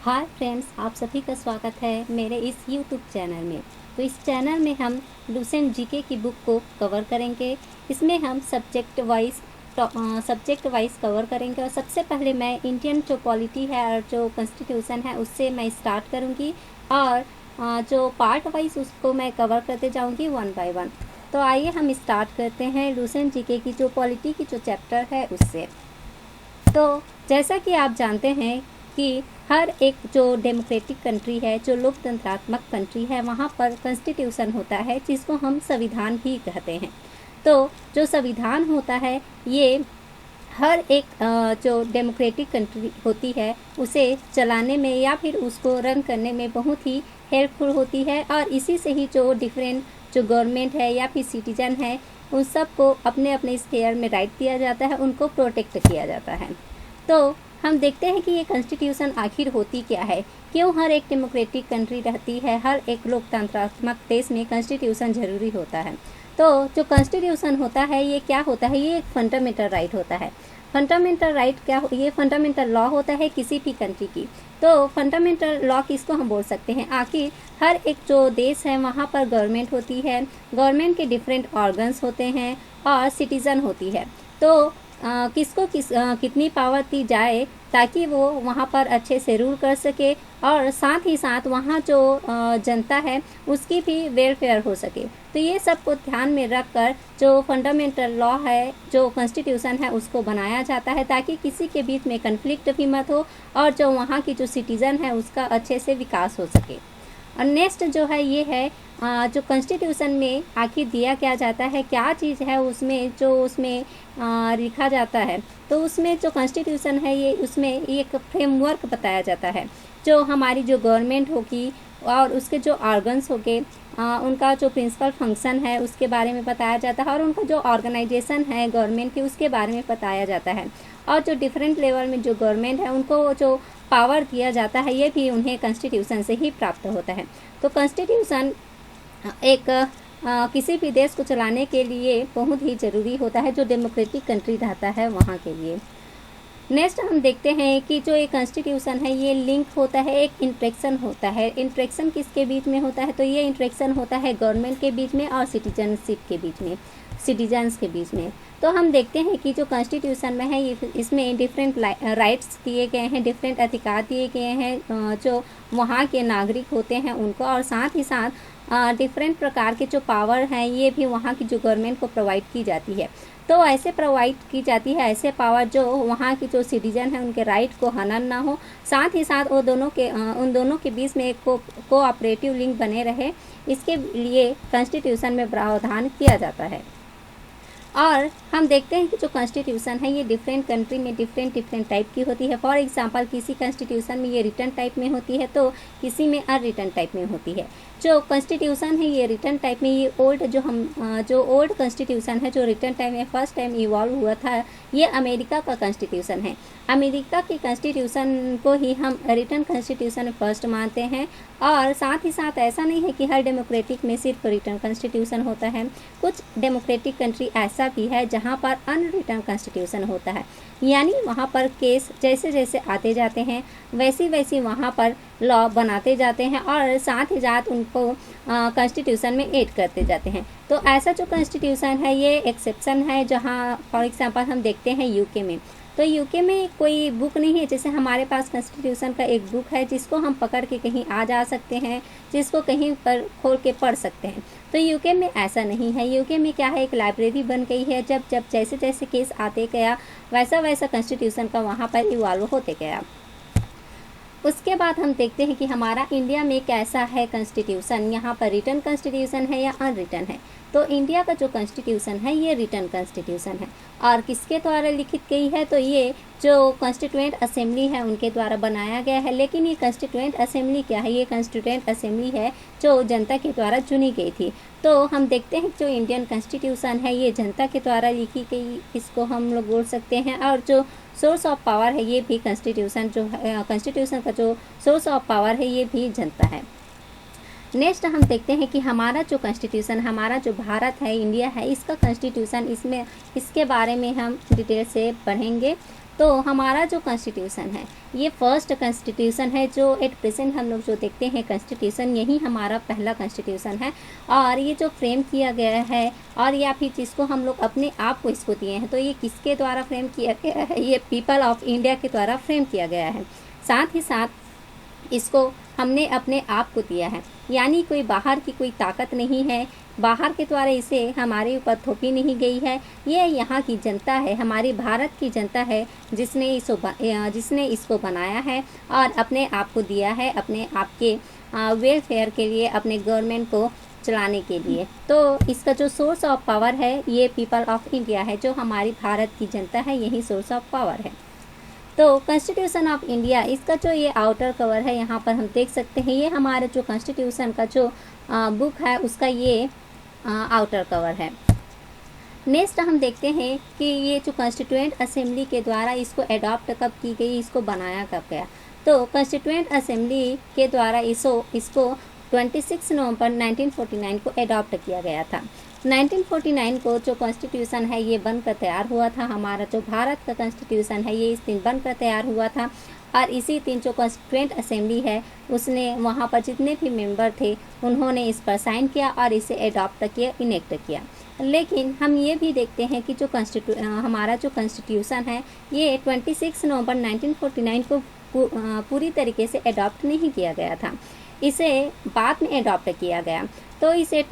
Hi friends, आप सभी का स्वागत है मेरे इस यूट्यूब चैनल में। तो इस चैनल में हम लुसेंट जीके की बुक को कवर करेंगे। इसमें हम सब्जेक्ट वाइज कवर करेंगे। और सबसे पहले मैं इंडियन जो पॉलिटी है और जो कॉन्स्टिट्यूशन है उससे मैं स्टार्ट करूँगी, और जो पार्ट वाइज उसको मैं कवर करते जाऊँगी वन बाय वन। तो आइए हम स्टार्ट करते हैं लुसेंट जीके की जो पॉलिटी की जो चैप्टर है उससे। तो जैसा कि आप जानते हैं कि हर एक जो डेमोक्रेटिक कंट्री है, जो लोकतंत्रात्मक कंट्री है, वहाँ पर कॉन्स्टिट्यूशन होता है जिसको हम संविधान भी कहते हैं। तो जो संविधान होता है ये हर एक जो डेमोक्रेटिक कंट्री होती है उसे चलाने में या फिर उसको रन करने में बहुत ही हेल्पफुल होती है। और इसी से ही जो डिफरेंट जो गवर्नमेंट है या फिर सिटीजन है उन सबको अपने अपने स्फेयर में राइट दिया जाता है, उनको प्रोटेक्ट किया जाता है। तो हम देखते हैं कि ये कॉन्स्टिट्यूशन आखिर होती क्या है, क्यों हर एक डेमोक्रेटिक कंट्री रहती है, हर एक लोकतंत्रात्मक देश में कॉन्स्टिट्यूशन ज़रूरी होता है। तो जो कॉन्स्टिट्यूशन होता है ये क्या होता है, ये एक फंडामेंटल राइट होता है। फंडामेंटल राइट क्या ये फंडामेंटल लॉ होता है किसी भी कंट्री की। तो फंडामेंटल लॉ किसको हम बोल सकते हैं, आखिर हर एक जो देश है वहाँ पर गवर्नमेंट होती है, गवर्नमेंट के डिफरेंट ऑर्गन्स होते हैं और सिटीज़न होती है। तो किसको कितनी पावर दी जाए ताकि वो वहाँ पर अच्छे से रूल कर सके, और साथ ही साथ वहाँ जो जनता है उसकी भी वेलफेयर हो सके। तो ये सब को ध्यान में रखकर जो फंडामेंटल लॉ है, जो कॉन्स्टिट्यूशन है, उसको बनाया जाता है ताकि किसी के बीच में कन्फ्लिक्ट भी मत हो और जो वहाँ की जो सिटीज़न है उसका अच्छे से विकास हो सके। और नेक्स्ट जो है ये है जो कॉन्स्टिट्यूशन में आखिर दिया क्या जाता है, क्या चीज़ है उसमें जो उसमें लिखा जाता है। तो उसमें जो कॉन्स्टिट्यूशन है ये उसमें एक फ्रेमवर्क बताया जाता है। जो हमारी जो गवर्नमेंट होगी और उसके जो ऑर्गन्स होंगे उनका जो प्रिंसिपल फंक्शन है उसके बारे में बताया जाता है, और उनका जो ऑर्गेनाइजेशन है गवर्नमेंट की उसके बारे में बताया जाता है। और जो डिफरेंट लेवल में जो गवर्नमेंट है उनको जो पावर दिया जाता है ये भी उन्हें कॉन्स्टिट्यूशन से ही प्राप्त होता है। तो कॉन्स्टिट्यूशन एक किसी भी देश को चलाने के लिए बहुत ही ज़रूरी होता है, जो डेमोक्रेटिक कंट्री रहता है वहाँ के लिए। नेक्स्ट हम देखते हैं कि जो एक कॉन्स्टिट्यूशन है ये लिंक होता है, एक इंट्रैक्शन होता है। इंट्रैक्शन किसके बीच में होता है, तो ये इंट्रैक्शन होता है गवर्नमेंट के बीच में और सिटीजनशिप के बीच में, सिटीजन्स के बीच में। तो हम देखते हैं कि जो कॉन्स्टिट्यूशन में है ये इसमें डिफरेंट राइट्स दिए गए हैं, डिफरेंट अधिकार दिए गए हैं जो वहाँ के नागरिक होते हैं उनको, और साथ ही साथ डिफरेंट प्रकार के जो पावर हैं ये भी वहाँ की जो गवर्नमेंट को प्रोवाइड की जाती है। तो ऐसे प्रोवाइड की जाती है ऐसे पावर जो वहाँ की जो सिटीजन है उनके राइट को हनन ना हो, साथ ही साथ वो उन दोनों के बीच में एक कोऑपरेटिव लिंक बने रहे, इसके लिए कॉन्स्टिट्यूशन में प्रावधान किया जाता है। और हम देखते हैं कि जो कॉन्स्टिट्यूशन है ये डिफरेंट कंट्री में डिफरेंट टाइप की होती है। फॉर एग्जांपल किसी कॉन्स्टिट्यूशन में ये रिटन टाइप में होती है तो किसी में अनरिटन टाइप में होती है। जो कॉन्स्टिट्यूशन है ये रिटन टाइप में, ये जो ओल्ड कॉन्स्टिट्यूशन है जो रिटन टाइप में फर्स्ट टाइम इवॉल्व हुआ था ये अमेरिका का कॉन्स्टिट्यूशन है। अमेरिका की कॉन्स्टिट्यूशन को ही हम रिटन कॉन्स्टिट्यूशन फर्स्ट मानते हैं। और साथ ही साथ ऐसा नहीं है कि हर डेमोक्रेटिक में सिर्फ रिटन कॉन्स्टिट्यूशन होता है, कुछ डेमोक्रेटिक कंट्री ऐसा भी है जहाँ पर अनरिटन कॉन्स्टिट्यूशन होता है, यानी वहाँ पर केस जैसे जैसे आते जाते हैं वैसी वैसी वहाँ पर लॉ बनाते जाते हैं और साथ ही साथ उनको कॉन्स्टिट्यूशन में ऐड करते जाते हैं। तो ऐसा जो कॉन्स्टिट्यूशन है ये एक्सेप्शन है, जहाँ फॉर एग्जांपल हम देखते हैं यूके में। तो यूके में कोई बुक नहीं है, जैसे हमारे पास कॉन्स्टिट्यूशन का एक बुक है जिसको हम पकड़ के कहीं आ जा सकते हैं, जिसको कहीं पर खोल के पढ़ सकते हैं। तो यूके में ऐसा नहीं है। यूके में क्या है, एक लाइब्रेरी बन गई है, जब जब जैसे जैसे केस आते गया वैसा वैसा कॉन्स्टिट्यूशन का वहाँ पर इवॉल्व होते गया। उसके बाद हम देखते हैं कि हमारा इंडिया में कैसा है कॉन्स्टिट्यूशन, यहाँ पर रिटन कॉन्स्टिट्यूशन है या अनरिटन है। तो इंडिया का जो कॉन्स्टिट्यूशन है ये रिटन कॉन्स्टिट्यूशन है, और किसके द्वारा लिखित गई है, तो ये जो कॉन्स्टिट्यूएंट असेंबली है उनके द्वारा बनाया गया है। लेकिन ये कॉन्स्टिट्यूएंट असेंबली क्या है, ये कॉन्स्टिट्यूएंट असेंबली है जो जनता के द्वारा चुनी गई थी। तो हम देखते हैं जो इंडियन कॉन्स्टिट्यूशन है ये जनता के द्वारा लिखी गई, इसको हम लोग बोल सकते हैं। और जो सोर्स ऑफ पावर है ये भी कॉन्स्टिट्यूशन का जो सोर्स ऑफ पावर है ये भी जनता है। नेक्स्ट हम देखते हैं कि हमारा जो कॉन्स्टिट्यूशन, हमारा जो भारत है, इंडिया है, इसका कॉन्स्टिट्यूशन, इसके बारे में हम डिटेल से पढ़ेंगे। तो हमारा जो कॉन्स्टिट्यूशन है ये फर्स्ट कॉन्स्टिट्यूशन है जो एट प्रेजेंट हम लोग जो देखते हैं कॉन्स्टिट्यूशन, यही हमारा पहला कॉन्स्टिट्यूशन है। और ये जो फ्रेम किया गया है और या फिर जिसको हम लोग अपने आप को इसको दिए हैं, तो ये किसके द्वारा फ्रेम किया गया है? ये पीपल ऑफ इंडिया के द्वारा फ्रेम किया गया है। साथ ही साथ इसको हमने अपने आप को दिया है, यानी कोई बाहर की कोई ताकत नहीं है, बाहर के द्वारा इसे हमारे ऊपर थोपी नहीं गई है। ये यहाँ की जनता है, हमारी भारत की जनता है जिसने इसको बनाया है और अपने आप को दिया है, अपने आप के वेलफेयर के लिए, अपने गवर्नमेंट को चलाने के लिए। तो इसका जो सोर्स ऑफ पावर है ये पीपल ऑफ इंडिया है, जो हमारी भारत की जनता है, यही सोर्स ऑफ पावर है। तो कॉन्स्टिट्यूशन ऑफ इंडिया, इसका जो ये आउटर कवर है यहाँ पर हम देख सकते हैं, ये हमारे जो कॉन्स्टिट्यूशन का जो बुक है उसका ये आउटर कवर है। नेक्स्ट हम देखते हैं कि ये जो कॉन्स्टिट्यूएंट असेंबली के द्वारा इसको अडॉप्ट कब की गई, इसको बनाया कब गया। तो कॉन्स्टिट्यूएंट असेंबली के द्वारा इसको 26 नवंबर 1949 को अडॉप्ट किया गया था। 1949 को जो कॉन्स्टिट्यूशन है ये बनकर तैयार हुआ था। हमारा जो भारत का कॉन्स्टिट्यूशन है ये इस दिन बनकर तैयार हुआ था और इसी दिन जो कॉन्स्टिट्यूएंट असेंबली है उसने वहाँ पर जितने भी मेंबर थे उन्होंने इस पर साइन किया और इसे अडॉप्ट किया, इनेक्ट किया। लेकिन हम ये भी देखते हैं कि जो हमारा जो कॉन्स्टिट्यूशन है ये 26 नवंबर 1949 को पूरी तरीके से अडॉप्ट नहीं किया गया था, इसे बाद में अडॉप्ट किया गया। तो इसे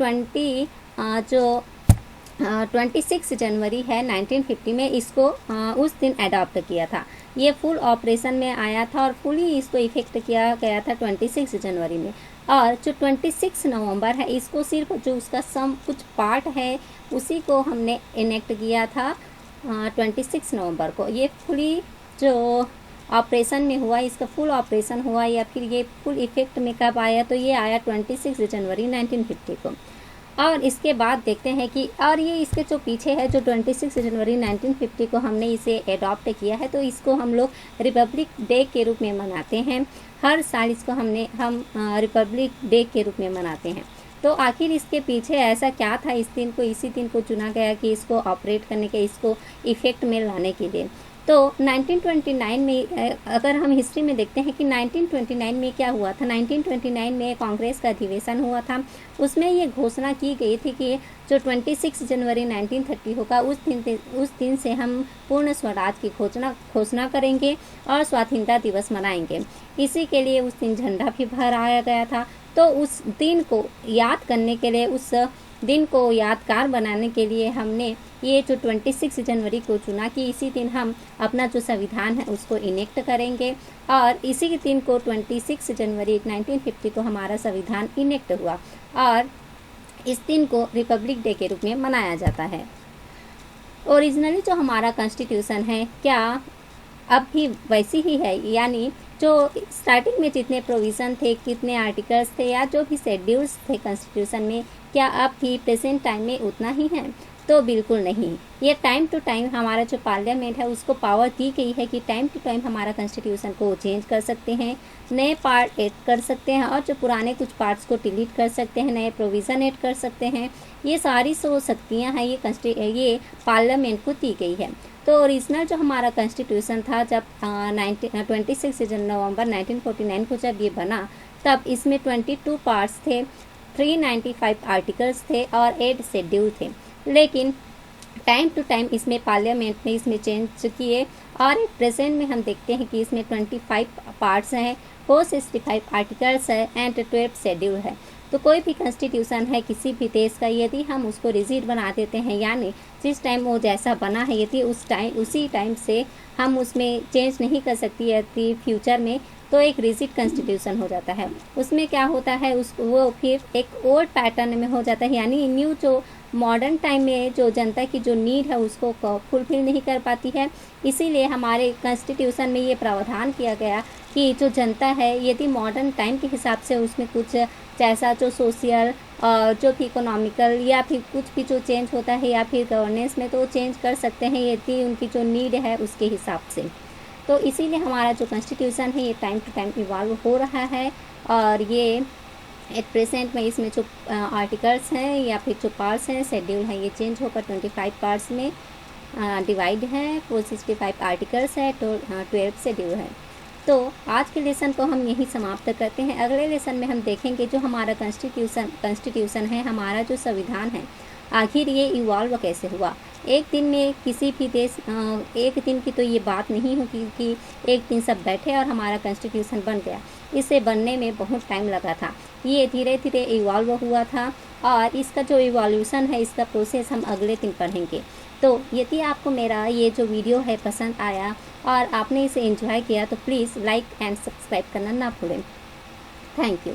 26 जनवरी है 1950 में इसको उस दिन अडॉप्ट किया था। ये फुल ऑपरेशन में आया था और फुली इसको इफेक्ट किया गया था 26 जनवरी में। और जो 26 नवंबर है इसको सिर्फ जो उसका कुछ पार्ट है उसी को हमने इनेक्ट किया था 26 नवंबर को। ये फुली जो ऑपरेशन में हुआ, इसका फुल ऑपरेशन हुआ या फिर ये फुल इफेक्ट में कब आया, तो ये आया 26 जनवरी 1950 को। और इसके बाद देखते हैं कि और ये इसके जो पीछे है जो 26 जनवरी 1950 को हमने इसे अडॉप्ट किया है, तो इसको हम लोग रिपब्लिक डे के रूप में मनाते हैं। हर साल इसको हम रिपब्लिक डे के रूप में मनाते हैं। तो आखिर इसके पीछे ऐसा क्या था, इसी दिन को चुना गया कि इसको ऑपरेट करने के, इसको इफ़ेक्ट में लाने के लिए। तो 1929 में अगर हम हिस्ट्री में देखते हैं कि 1929 में क्या हुआ था, 1929 में कांग्रेस का अधिवेशन हुआ था। उसमें ये घोषणा की गई थी कि जो 26 जनवरी 1930 होगा उस दिन से हम पूर्ण स्वराज की घोषणा करेंगे और स्वाधीनता दिवस मनाएंगे। इसी के लिए उस दिन झंडा भी फहराया गया था। तो उस दिन को याद करने के लिए, उस दिन को यादगार बनाने के लिए हमने ये जो 26 जनवरी को चुना कि इसी दिन हम अपना जो संविधान है उसको इनेक्ट करेंगे। और इसी दिन को 26 जनवरी 1950 को हमारा संविधान इनेक्ट हुआ और इस दिन को रिपब्लिक डे के रूप में मनाया जाता है। ओरिजिनली जो हमारा कॉन्स्टिट्यूशन है क्या अब भी वैसी ही है, यानी जो स्टार्टिंग में जितने प्रोविज़न थे, कितने आर्टिकल्स थे या जो भी शेड्यूल्स थे कॉन्स्टिट्यूशन में, क्या अब भी प्रेजेंट टाइम में उतना ही है? तो बिल्कुल नहीं। ये टाइम टू टाइम हमारा जो पार्लियामेंट है उसको पावर दी गई है कि टाइम टू टाइम हमारा कॉन्स्टिट्यूशन को चेंज कर सकते हैं, नए पार्ट ऐड कर सकते हैं और जो पुराने कुछ पार्ट्स को डिलीट कर सकते हैं, नए प्रोविज़न ऐड कर सकते हैं। ये सारी शक्तियाँ हैं ये पार्लियामेंट को दी गई है। तो ओरिजिनल जो हमारा कॉन्स्टिट्यूशन था जब 26 नवंबर 1949 को जब ये बना तब इसमें 22 पार्ट्स थे, 395 आर्टिकल्स थे और 8 शेड्यूल थे। लेकिन टाइम टू टाइम इसमें पार्लियामेंट ने इसमें चेंज किए और प्रेजेंट में हम देखते हैं कि इसमें 25 पार्ट्स हैं, 465 आर्टिकल्स है एंड 12 शेड्यूल है। तो कोई भी कॉन्स्टिट्यूशन है किसी भी देश का, यदि हम उसको रिजिड बना देते हैं, यानी जिस टाइम वो जैसा बना है यदि उसी टाइम से हम उसमें चेंज नहीं कर सकती यदि फ्यूचर में, तो एक रिजिड कॉन्स्टिट्यूशन हो जाता है। उसमें क्या होता है वो फिर एक ओल्ड पैटर्न में हो जाता है, यानी न्यू जो मॉडर्न टाइम में जो जनता की जो नीड है उसको फुलफिल नहीं कर पाती है। इसीलिए हमारे कॉन्स्टिट्यूशन में ये प्रावधान किया गया कि जो जनता है यदि मॉडर्न टाइम के हिसाब से उसमें कुछ जैसा जो सोशल और जो भी इकोनॉमिकल या फिर कुछ भी जो चेंज होता है या फिर गवर्नेंस में, तो चेंज कर सकते हैं यदि उनकी जो नीड है उसके हिसाब से। तो इसीलिए हमारा जो कॉन्स्टिट्यूशन है ये टाइम टू टाइम इवॉल्व हो रहा है और ये एट प्रेजेंट में इसमें जो आर्टिकल्स हैं या फिर जो पार्ट्स हैं, शेड्यूल हैं, ये चेंज होकर 25 पार्ट्स में डिवाइड है, 465 आर्टिकल्स है, तो 12 शेड्यूल है। तो आज के लेसन को हम यहीं समाप्त करते हैं। अगले लेसन में हम देखेंगे जो हमारा कॉन्स्टिट्यूशन है, हमारा जो संविधान है, आखिर ये इवॉल्व कैसे हुआ। एक दिन में किसी भी देश, एक दिन की तो ये बात नहीं होगी कि एक दिन सब बैठे और हमारा कॉन्स्टिट्यूशन बन गया। इसे बनने में बहुत टाइम लगा था। ये धीरे धीरे इवॉल्व हुआ था और इसका जो इवोल्यूशन है, इसका प्रोसेस हम अगले दिन पढ़ेंगे। तो यदि आपको मेरा ये जो वीडियो है पसंद आया और आपने इसे एंजॉय किया तो प्लीज़ लाइक एंड सब्सक्राइब करना ना भूलें। Thank you.